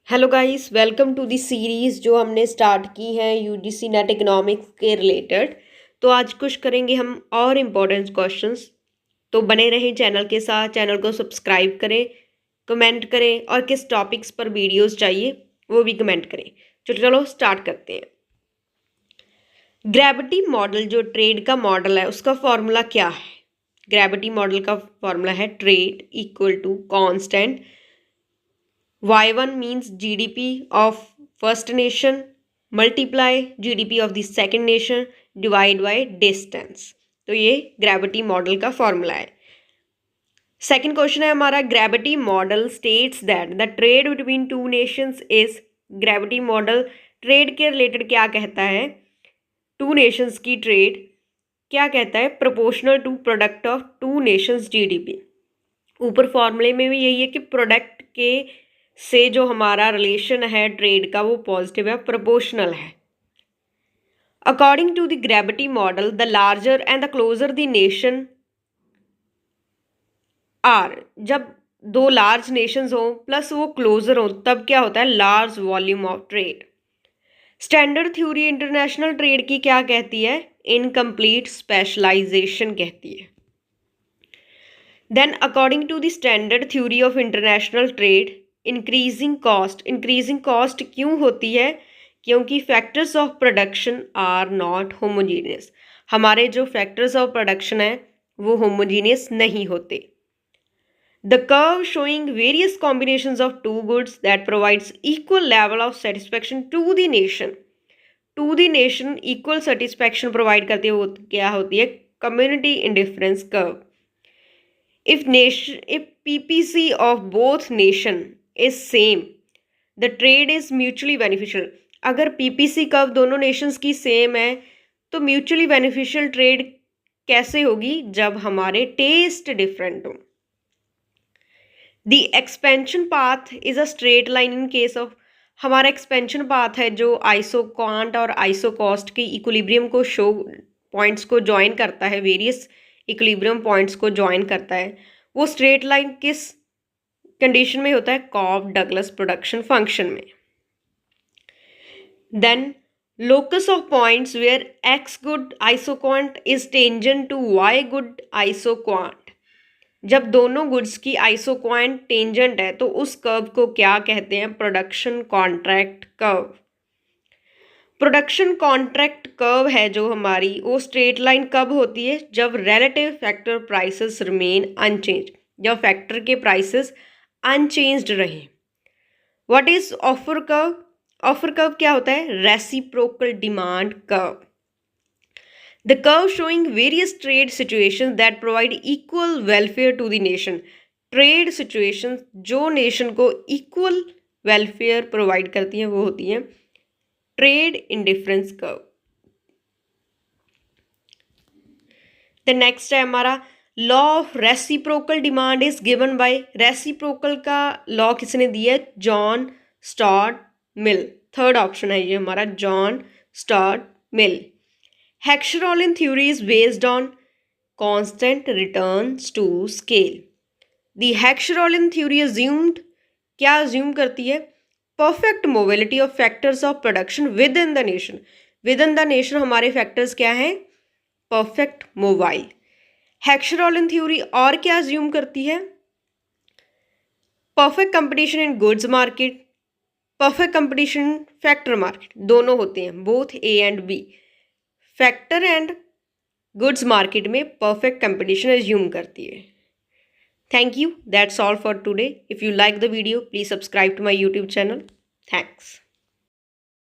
Hello guys, welcome to the series जो हमने start की है यूजीसी नेट इकोनॉमिक्स के रिलेटेड। तो आज कुछ करेंगे हम और इम्पोर्टेंट क्वेश्चंस। तो बने रहें चैनल के साथ, चैनल को सब्सक्राइब करें, कमेंट करें और किस टॉपिक्स पर वीडियोस चाहिए वो भी कमेंट करें। चलो स्टार्ट करते हैं। ग्रेविटी मॉडल जो ट्रेड का मॉडल है उसका फॉर्मूला क्या है? ग्रेविटी मॉडल का फॉर्मूला है trade equal to constant Y1 means GDP of first nation multiply GDP of the second nation divide by distance। तो ये ग्रेविटी मॉडल का फॉर्मूला है। सेकंड क्वेश्चन है हमारा, gravity model states that the trade between two nations is. Gravity model trade के related क्या कहता है? टू नेशंस की ट्रेड क्या कहता है? Proportional to product of two nations GDP. ऊपर फॉर्मूले में भी यही है कि प्रोडक्ट के से जो हमारा रिलेशन है ट्रेड का वो पॉजिटिव है, प्रोपोर्शनल है। According to the gravity model the larger and the closer the nation are. जब दो लार्ज नेशंस हो प्लस वो क्लोजर हो तब क्या होता है? Large volume of trade. Standard theory international trade की क्या कहती है? इनकम्प्लीट स्पेशलाइजेशन कहती है। Then according to the standard theory of international trade increasing cost क्यों होती है? क्योंकि factors of production are not homogeneous. हमारे जो फैक्टर्स ऑफ प्रोडक्शन है वो होमोजीनियस नहीं होते। The curve showing various combinations of two goods that provides equal level of satisfaction to the nation equal satisfaction provide करती है, वो क्या होती है? Community indifference curve. if PPC of both nation is same the trade is mutually beneficial। अगर PPC curve दोनों Nations की same है तो म्यूचुअली बेनिफिशियल ट्रेड कैसे होगी? जब हमारे टेस्ट डिफरेंट हो। The expansion path is a straight line in case of. हमारा एक्सपेंशन पाथ है जो आइसोक्वांट और आइसोकॉस्ट के इक्विलिब्रियम को शो पॉइंट्स को ज्वाइन करता है, वेरियस इक्विलिब्रियम पॉइंट्स को ज्वाइन करता है। वो स्ट्रेट लाइन किस कंडीशन में होता है? कॉफ डगलस प्रोडक्शन फंक्शन में। Then locus of points where X good isoquant is tangent to Y good isoquant. जब दोनों गुड्स की आइसोक्वांट टेंजेंट है तो उस कर्व को क्या कहते हैं? Production contract curve. Production contract curve है जो हमारी, वो स्ट्रेट लाइन कब होती है? जब relative factor prices remain unchange, जब फैक्टर के प्राइसेस अनचेंज्ड रहे। What is offer curve? Offer curve क्या होता है? Reciprocal demand curve. The curve showing various trade situations that provide equal welfare to the nation. Trade situations जो nation को equal welfare provide करती हैं वो होती हैं trade indifference curve. The next है हमारा law of reciprocal demand is given by. Reciprocal का लॉ किसने दिया है? John Stuart Mill. Third option है ये हमारा, John Stuart Mill. Heckscher Ohlin theory is based on constant returns to scale. The Heckscher Ohlin theory assumed, क्या अज्यूम करती है? Perfect mobility of factors of production within the nation. Within the nation हमारे factors क्या हैं? Perfect mobile. हेक्सरोलिन theory और क्या assume करती है? Perfect competition in goods market, perfect competition in factor market, दोनों होते हैं, both A and B. Factor and goods market में परफेक्ट कंपटीशन अज्यूम करती है। Thank you. That's all for today. If you like the video, please subscribe to my YouTube channel. Thanks.